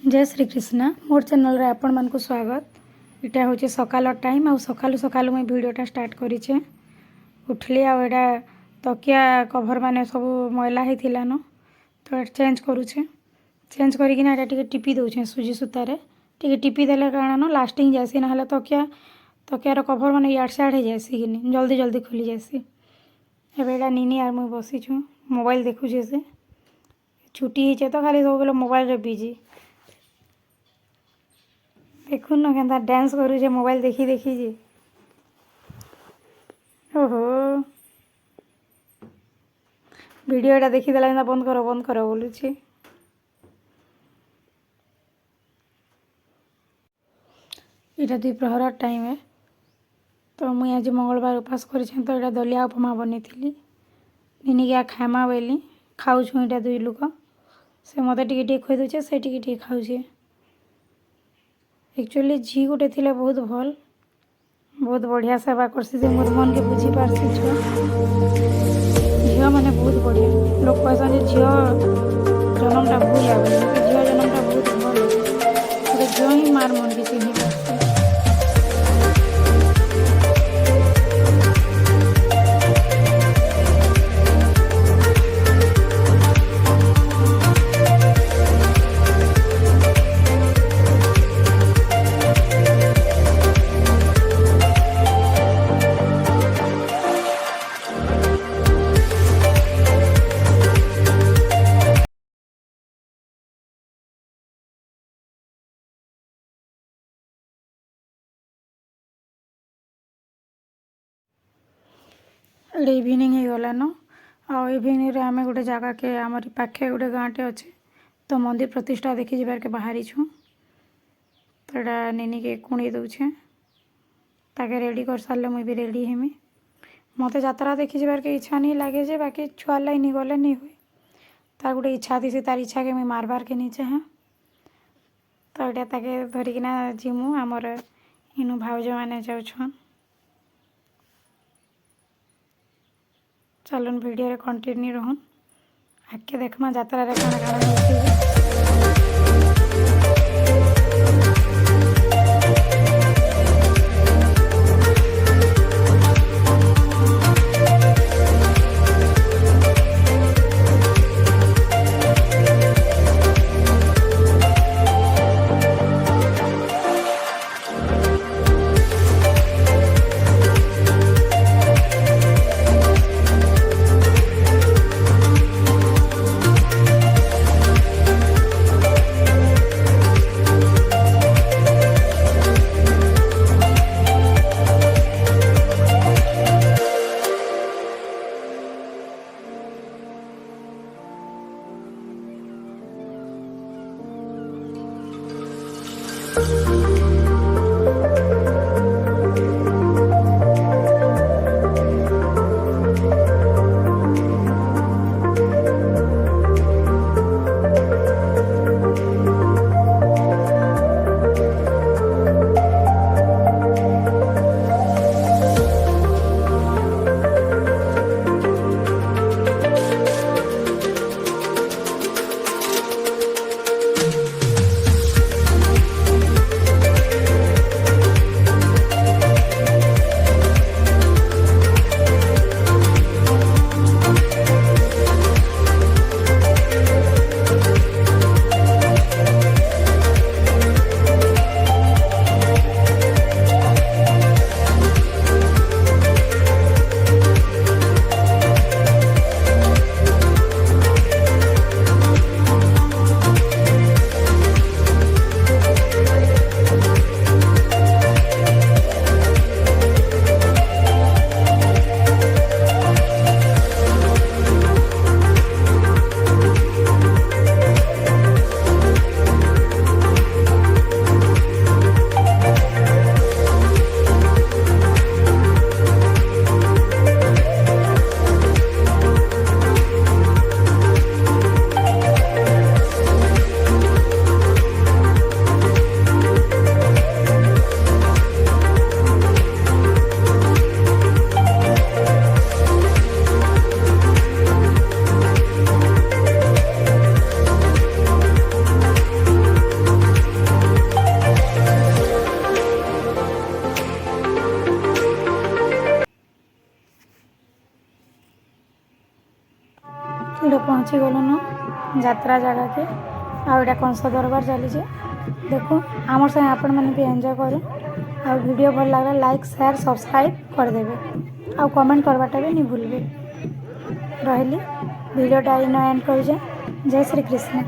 जय श्री कृष्णा मोर चैनल रे आपण मान को स्वागत। इटा हूँ सकाल टाइम आ सकालू सकालू मुझे वीडियोटा स्टार्ट करें। उठली आटा तकिया कभर माने सब मैला होता न तो चेंज करुचे। चेंज करके टिपी दौचे सुजी सूतार टिपी देले कारण न लास्टिंग जासी ना तकियार कभर माने इयाड़ सियाड़ हो जासी कि जल्दी जल्दी खुली जासी। एबे नीनी आर मुझे बसीचु मोबाइल देखुचे से छुट्टी होचे तो खाली सब मोबाइल रे बिजी। देखुन न केन्ता डांस करूचे मोबाइल देखी देखी जी। ओहो वीडियोटा देखीदेला बंद कर बोलुची। इटा द्विप्रहर टाइम है तो मुई आज मंगलवार उपास कर तो यहाँ दलिया उपमा बनी थी। निनी क्या खामा बोली खाऊँ यहाँ दुई लोक से मत टे खुई दूचे से टे खाऊे। एक्चुअली झी गोटे थी बहुत भल बहुत बढ़िया सेवा करसी जे मोर मन के बुझी पारसी। झील मैंने बहुत बढ़िया लोग कहते झील जन्मटा भूल आवे झील जन्मटा बहुत भल झील ही मार मन के चिन्ह पारसी। इवनिंग हो गलान इवनिंग रे आमे गोटे जगह के आमरी पाखे गोटे गाँटे अच्छे तो मंदिर प्रतिष्ठा देखी जबार के बाहरी छूँ तो यहाँ निनी के कुणी दौचे ताके रेडी कर सारे मुझे भी रेडी हेमी। मत यात्रा देखी जबार के इच्छा नहीं लगे जे बाकी छुआ लाई नहीं गले नहीं हुए तार गोटे इच्छा थी तार इच्छा के मुझे मारबार के नहीं चाहे तो यहाँ ताके धरिकिना जीमु आमर इनु भाउज मैंने जाऊन। चलन वीडियो रे कंटिन्यू रहन आके देखमा यात्रा रे काना काना होती। पहुँची गलुन यात्रा जगह के आउटा कंस दरबार चली देखो आमर संगे आपण मैंने भी एंजॉय करूँ आ वीडियो भल लगा लाइक शेयर सब्सक्राइब करदेवे आ कमेंट करवाटा भी नहीं भूलबे रही वीडियोटा इन एंड कर जय श्री कृष्ण।